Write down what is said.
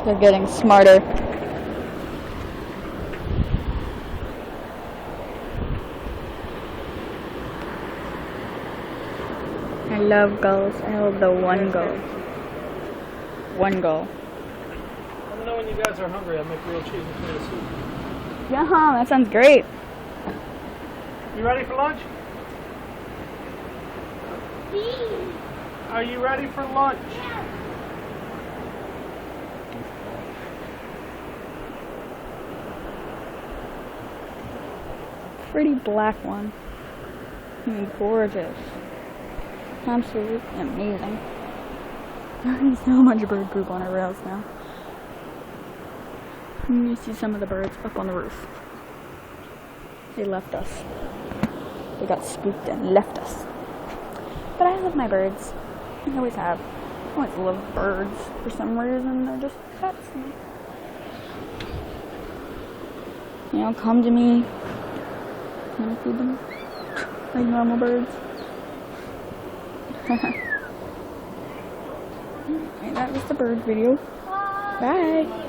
They're getting smarter. I love gulls. I love the one gull. One gull. Let me know when you guys are hungry. I'll make grilled cheese and tomato soup. Yeah, that sounds great. You ready for lunch? Are you ready for lunch? Pretty black one. I mean, gorgeous. Absolutely amazing. There's so much bird poop on our rails now. You see some of the birds up on the roof. They left us. They got spooked and left us. But I love my birds. I always have. I always love birds for some reason. They're just pets. You know, come to me. I'm gonna feed them like normal birds. Okay, that was the bird video. Bye.